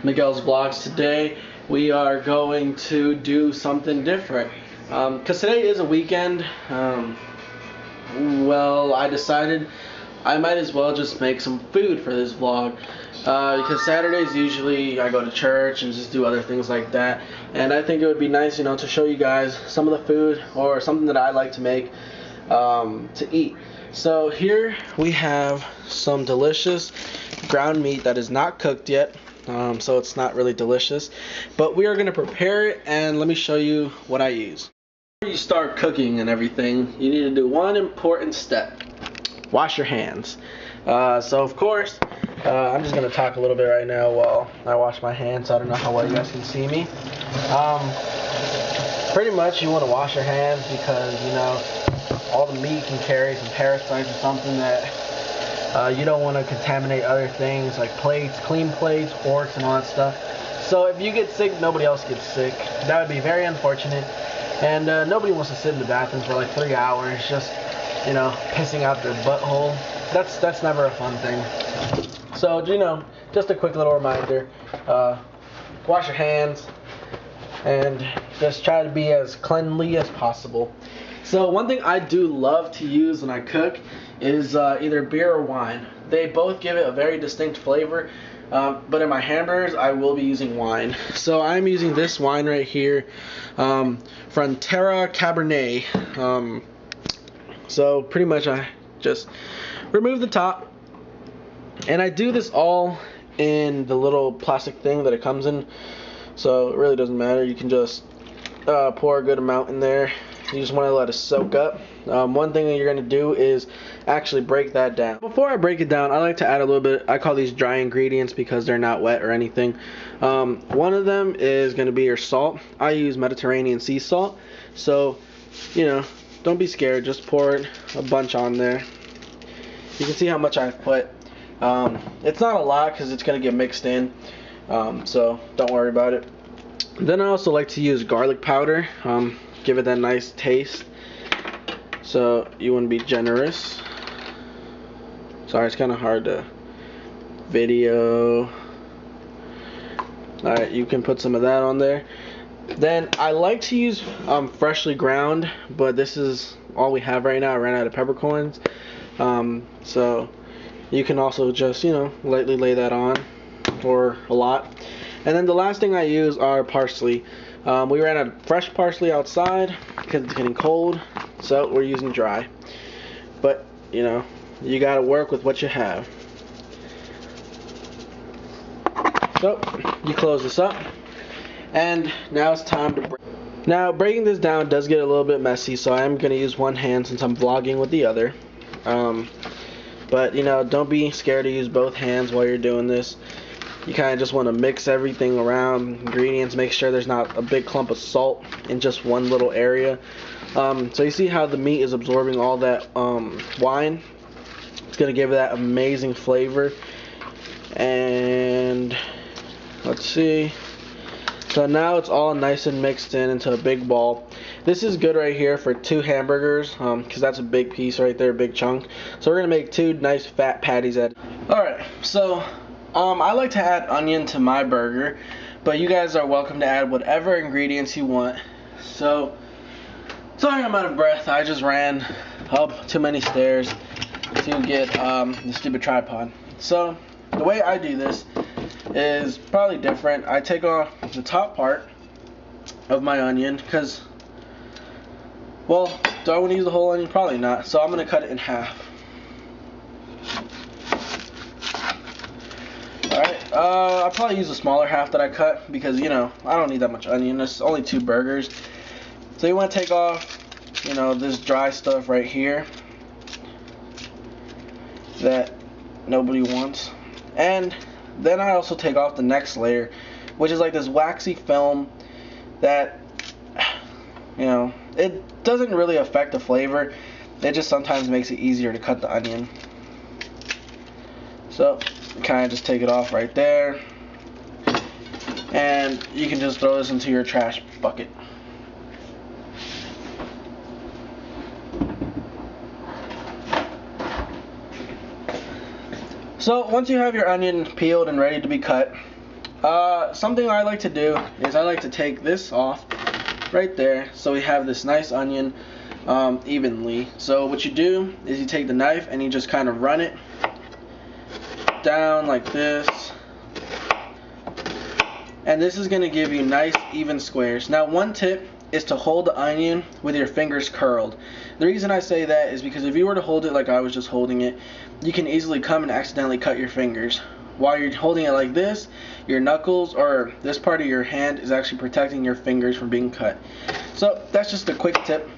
Miguel's Vlogs. Today we are going to do something different because today is a weekend. Well, I decided I might as well just make some food for this vlog because Saturdays usually I go to church and just do other things like that, and I think it would be nice, to show you guys some of the food or something that I like to make to eat. So here we have some delicious ground meat that is not cooked yet, so it's not really delicious, but we are going to prepare it, and let me show you what I use. Before you start cooking and everything, you need to do one important step: wash your hands. So of course, I'm just going to talk a little bit right now while I wash my hands. I don't know how well you guys can see me. Pretty much you want to wash your hands because all the meat can carry some parasites or something that you don't want to contaminate other things like plates, clean plates, forks, and all that stuff. So if you get sick, nobody else gets sick. That would be very unfortunate. And nobody wants to sit in the bathroom for like 3 hours just, pissing out their butthole. That's never a fun thing. So, just a quick little reminder, wash your hands and just try to be as cleanly as possible. So one thing I do love to use when I cook is either beer or wine. They both give it a very distinct flavor, but in my hamburgers I will be using wine. So I'm using this wine right here, Frontera Cabernet. So pretty much I just remove the top, and I do this all in the little plastic thing that it comes in, so it really doesn't matter. You can just pour a good amount in there. You just want to let it soak up. One thing that you're going to do is actually break that down. Before I break it down, I like to add a little bit, I call these dry ingredients because they're not wet or anything. One of them is going to be your salt. I use Mediterranean sea salt. So, don't be scared. Just pour it a bunch on there. You can see how much I've put. It's not a lot because it's going to get mixed in. So don't worry about it. Then I also like to use garlic powder. Give it that nice taste. So you want to be generous. Sorry, it's kind of hard to video. Alright, you can put some of that on there. Then I like to use freshly ground, but this is all we have right now. I ran out of peppercorns. So you can also just, lightly lay that on, or a lot. And then the last thing I use are parsley. We ran out of fresh parsley outside because it's getting cold, so we're using dry. But, you gotta work with what you have. So, you close this up, and now it's time to break. Now, breaking this down does get a little bit messy, so I am gonna use one hand since I'm vlogging with the other. But, don't be scared to use both hands while you're doing this. You kind of just want to mix everything around, ingredients, make sure there's not a big clump of salt in just one little area. So you see how the meat is absorbing all that wine? It's going to give it that amazing flavor. And let's see. So now it's all nice and mixed in into a big ball. This is good right here for 2 hamburgers because that's a big piece right there, a big chunk. So we're going to make 2 nice fat patties at it. Alright, so I like to add onion to my burger, but you guys are welcome to add whatever ingredients you want. So, sorry I'm out of breath. I just ran up too many stairs to get the stupid tripod. So, the way I do this is probably different. I take off the top part of my onion because, well, do I want to use the whole onion? Probably not. So I'm going to cut it in half. Alright, I'll probably use a smaller half that I cut because, I don't need that much onion. It's only 2 burgers. So you want to take off, this dry stuff right here that nobody wants. And then I also take off the next layer, which is like this waxy film that, it doesn't really affect the flavor. It just sometimes makes it easier to cut the onion. So kind of just take it off right there, and you can just throw this into your trash bucket. So once you have your onion peeled and ready to be cut, Something I like to do is I like to take this off right there, so we have this nice onion evenly. So what you do is you take the knife and you just kind of run it down like this, and this is going to give you nice even squares. Now one tip is to hold the onion with your fingers curled. The reason I say that is because if you were to hold it like I was just holding it, you can easily come and accidentally cut your fingers. While you're holding it like this, your knuckles or this part of your hand is actually protecting your fingers from being cut. So that's just a quick tip,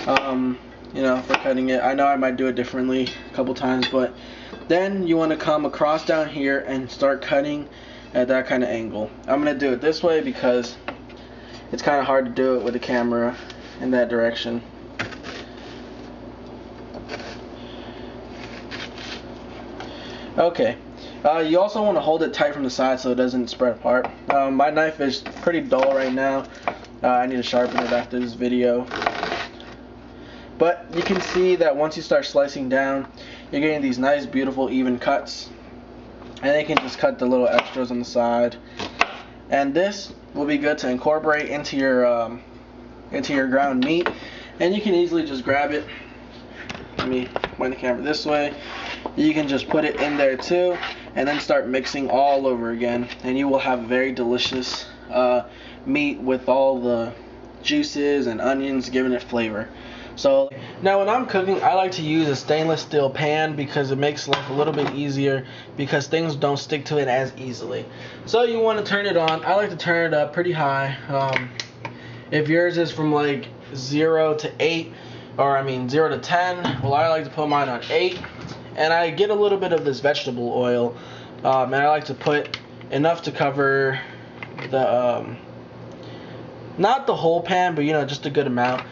you know, for cutting it. I know I might do it differently a couple times, but then you want to come across down here and start cutting at that kind of angle. I'm going to do it this way because it's kind of hard to do it with the camera in that direction. Okay. You also want to hold it tight from the side so it doesn't spread apart. My knife is pretty dull right now. I need to sharpen it after this video. But you can see that once you start slicing down, you're getting these nice, beautiful, even cuts. And then you can just cut the little extras on the side. And this will be good to incorporate into your ground meat. And you can easily just grab it. Let me point the camera this way. You can just put it in there too, and then start mixing all over again, and you will have very delicious meat with all the juices and onions giving it flavor. So now when I'm cooking, I like to use a stainless steel pan because it makes life a little bit easier because things don't stick to it as easily. So you want to turn it on. I like to turn it up pretty high. If yours is from like 0 to 8, or I mean 0 to 10, well, I like to put mine on 8. And I get a little bit of this vegetable oil, and I like to put enough to cover the, not the whole pan, but you know, just a good amount.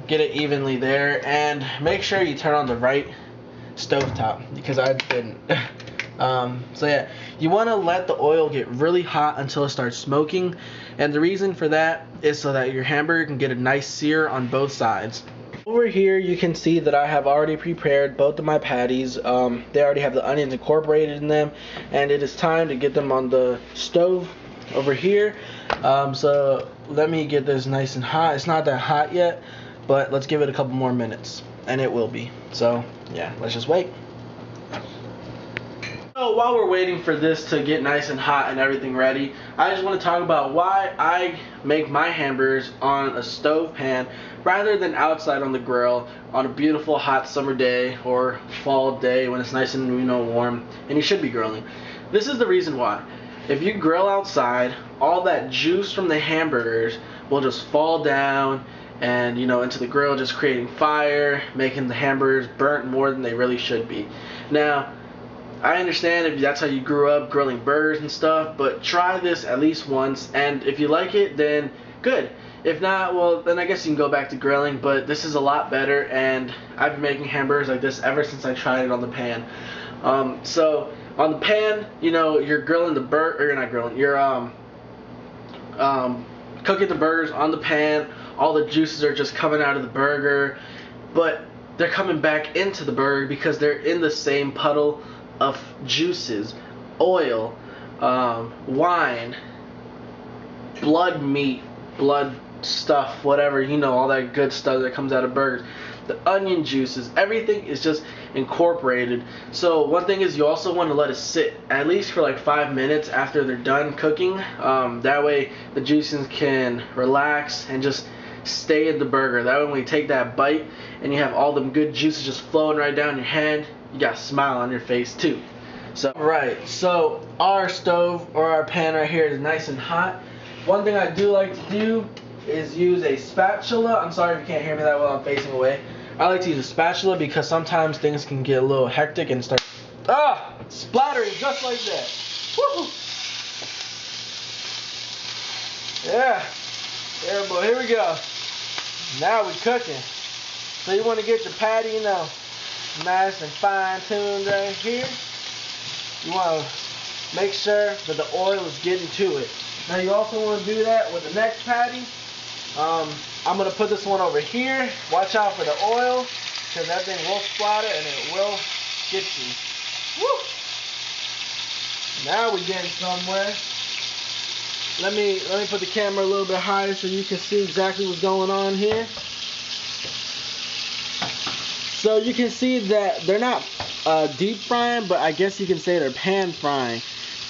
Get it evenly there, and make sure you turn on the right stovetop, because I didn't. So yeah, you want to let the oil get really hot until it starts smoking, and the reason for that is so that your hamburger can get a nice sear on both sides. Over here you can see that I have already prepared both of my patties. They already have the onions incorporated in them, and it is time to get them on the stove over here. So let me get this nice and hot. It's not that hot yet, but let's give it a couple more minutes and it will be. So yeah, let's just wait. So while we're waiting for this to get nice and hot and everything ready, I just want to talk about why I make my hamburgers on a stove pan rather than outside on the grill on a beautiful hot summer day or fall day when it's nice and, you know, warm, and you should be grilling. This is the reason why. If you grill outside, all that juice from the hamburgers will just fall down and, you know, into the grill, just creating fire, making the hamburgers burnt more than they really should be. Now, I understand if that's how you grew up grilling burgers and stuff, but try this at least once, and if you like it, then good. If not, well, then I guess you can go back to grilling, but this is a lot better, and I've been making hamburgers like this ever since I tried it on the pan. So on the pan, you know, you're grilling the burger, or you're not grilling, you're cooking the burgers on the pan. All the juices are just coming out of the burger, but they're coming back into the burger because they're in the same puddle of juices, oil, wine, blood meat, blood stuff, whatever, you know, all that good stuff that comes out of burgers. The onion juices, everything is just incorporated. So one thing is you also want to let it sit at least for like 5 minutes after they're done cooking. That way the juices can relax and just stay in the burger. That way when you take that bite and you have all them good juices just flowing right down your hand, you got a smile on your face too. So right, so our stove or our pan right here is nice and hot. One thing I do like to do is use a spatula. I'm sorry if you can't hear me that well, I'm facing away. I like to use a spatula because sometimes things can get a little hectic and start splattering just like that. Woo! Yeah, there, boy, here we go. Now we're cooking. So you want to get your patty, you know, nice and fine-tuned right here. You want to make sure that the oil is getting to it. Now you also want to do that with the next patty. I'm going to put this one over here. Watch out for the oil, because that thing will splatter and it will get you. Woo! Now we're getting somewhere. let me put the camera a little bit higher so you can see exactly what's going on here. So you can see that they're not deep frying, but I guess you can say they're pan frying.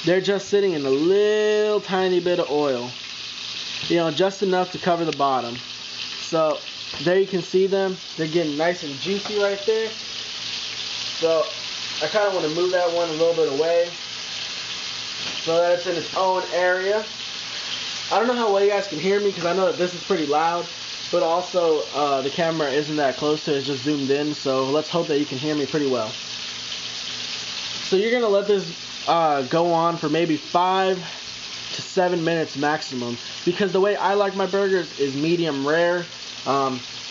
They're just sitting in a little tiny bit of oil, you know, just enough to cover the bottom. So there you can see them. They're getting nice and juicy right there. So I kind of want to move that one a little bit away so that it's in its own area. I don't know how well you guys can hear me because I know that this is pretty loud, but also the camera isn't that close to it, it's just zoomed in, so let's hope that you can hear me pretty well. So you're going to let this go on for maybe 5 to 7 minutes maximum, because the way I like my burgers is medium rare.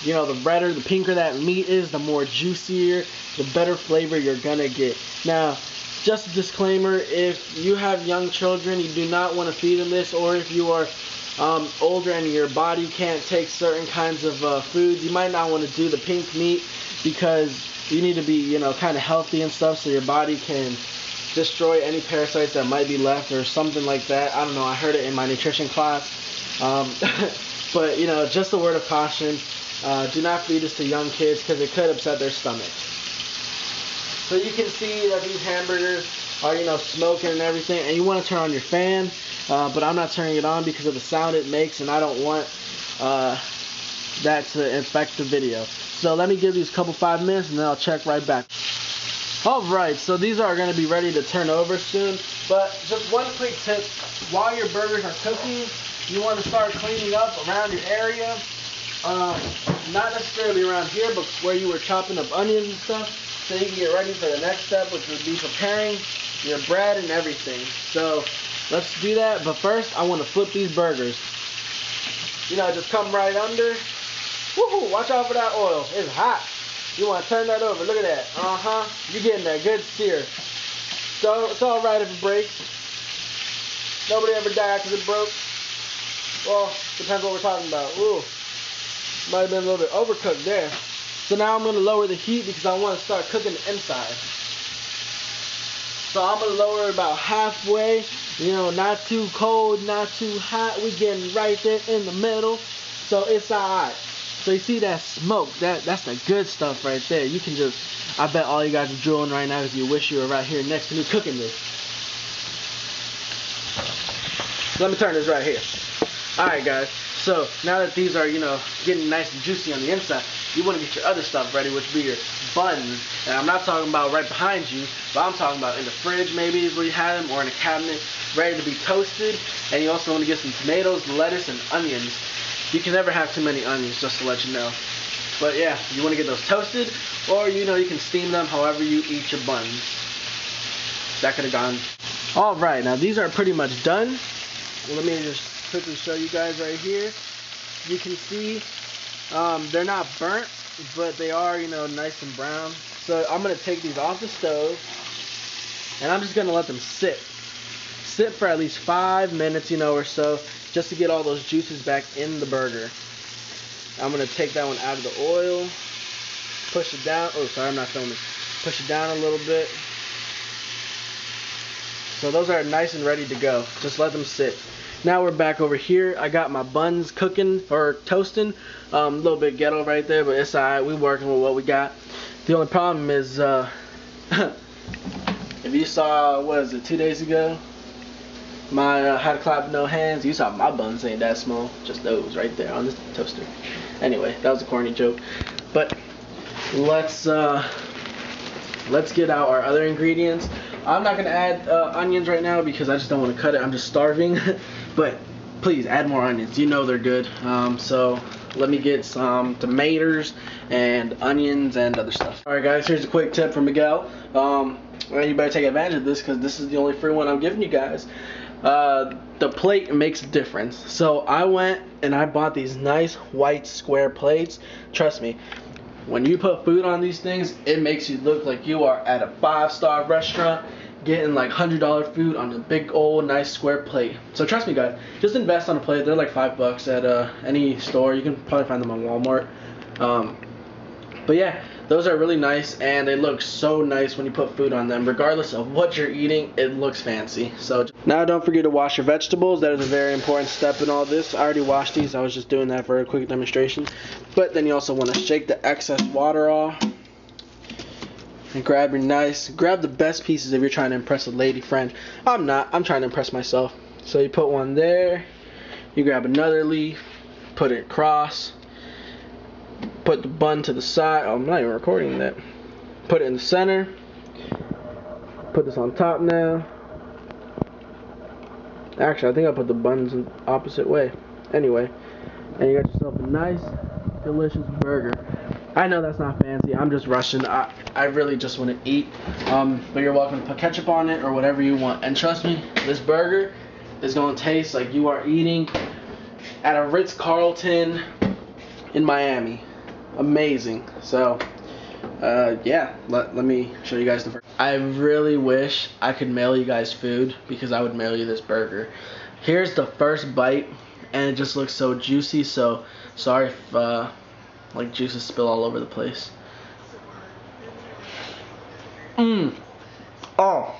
You know, the redder, the pinker that meat is, the more juicier, the better flavor you're going to get. Now, just a disclaimer, if you have young children, you do not want to feed them this, or if you are older and your body can't take certain kinds of foods, you might not want to do the pink meat, because you need to be, you know, kind of healthy and stuff so your body can destroy any parasites that might be left or something like that. I don't know, I heard it in my nutrition class. But, you know, just a word of caution, do not feed this to young kids because it could upset their stomach. So you can see that these hamburgers are, you know, smoking and everything, and you want to turn on your fan, but I'm not turning it on because of the sound it makes, and I don't want that to affect the video. So let me give these a couple 5 minutes, and then I'll check right back. Alright, so these are going to be ready to turn over soon, but just one quick tip, while your burgers are cooking, you want to start cleaning up around your area, not necessarily around here, but where you were chopping up onions and stuff, so you can get ready for the next step, which would be preparing your bread and everything. So let's do that, but first I want to flip these burgers. You know, just come right under. Woohoo! Watch out for that oil. It's hot. You want to turn that over. Look at that. You're getting that good sear. So it's all right if it breaks. Nobody ever died because it broke. Well, depends what we're talking about. Ooh, might have been a little bit overcooked there. So now I'm going to lower the heat because I want to start cooking the inside. So I'm going to lower it about halfway. You know, not too cold, not too hot. We're getting right there in the middle. So it's alright. So you see that smoke, that's the good stuff right there. You can just, I bet all you guys are drooling right now because you wish you were right here next to me cooking this. So let me turn this right here. Alright guys, so now that these are, you know, getting nice and juicy on the inside, you want to get your other stuff ready, which would be your buns. And I'm not talking about right behind you, but I'm talking about in the fridge maybe is where you have them, or in a cabinet ready to be toasted. And you also want to get some tomatoes, lettuce, and onions. You can never have too many onions, just to let you know. But yeah, you want to get those toasted, or you know, you can steam them however you eat your buns. That could have gone. Alright, now these are pretty much done. Well, let me just quickly show you guys right here. You can see they're not burnt, but they are, you know, nice and brown. So I'm going to take these off the stove, and I'm just going to let them sit for at least 5 minutes, you know, or so, just to get all those juices back in the burger. I'm going to take that one out of the oil, push it down. Oh, sorry, I'm not filming. Push it down a little bit. So those are nice and ready to go. Just let them sit. Now we're back over here. I got my buns cooking or toasting. A little bit ghetto right there, but it's alright. We're working with what we got. The only problem is, if you saw, what is it, 2 days ago? My how to clap with no hands. You saw my buns ain't that small. Just those right there on the toaster. Anyway, that was a corny joke. But let's get out our other ingredients. I'm not gonna add onions right now because I just don't want to cut it. I'm just starving. But please add more onions. You know they're good. So let me get some tomatoes and onions and other stuff. Alright guys, here's a quick tip from Miguel. Well, you better take advantage of this because this is the only free one I'm giving you guys. The plate makes a difference. So I went and I bought these nice white square plates. Trust me, when you put food on these things, it makes you look like you are at a 5-star restaurant getting like $100 food on a big old nice square plate. So trust me guys, just invest on a plate. They're like $5 at any store. You can probably find them on Walmart. But yeah, Those are really nice, and they look so nice when you put food on them. Regardless of what you're eating, it looks fancy. So now don't forget to wash your vegetables. That is a very important step in all this. I already washed these. I was just doing that for a quick demonstration. But then you also want to shake the excess water off. And grab the best pieces if you're trying to impress a lady friend. I'm not. I'm trying to impress myself. So you put one there. You grab another leaf. Put it across. Put the bun to the side. Oh, I'm not even recording that. Put it in the center. Put this on top now. Actually, I think I put the buns in the opposite way. Anyway, and you got yourself a nice, delicious burger. I know that's not fancy. I'm just rushing. I really just want to eat. But you're welcome to put ketchup on it or whatever you want. And trust me, this burger is going to taste like you are eating at a Ritz-Carlton in Miami. Amazing. So yeah, let me show you guys the burger. I really wish I could mail you guys food, because I would mail you this burger. Here's the first bite, and it just looks so juicy. So sorry if like juices spill all over the place. Oh,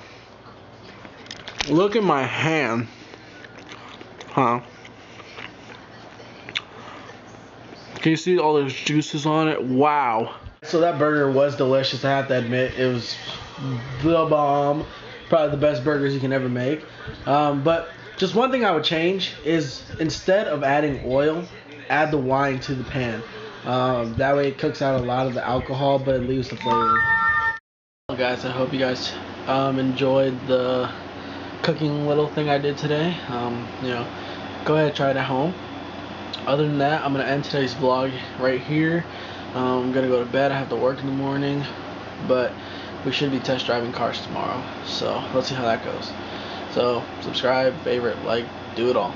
look at my hand. Huh? Can you see all those juices on it? Wow. So that burger was delicious, I have to admit. It was the bomb. Probably the best burgers you can ever make. But just one thing I would change is, instead of adding oil, add the wine to the pan. That way it cooks out a lot of the alcohol, but it leaves the flavor. Well, guys, I hope you guys enjoyed the cooking little thing I did today. You know, go ahead and try it at home. Other than that, I'm going to end today's vlog right here. I'm going to go to bed. I have to work in the morning, but we should be test driving cars tomorrow. So let's see how that goes. So subscribe, favorite, like, do it all.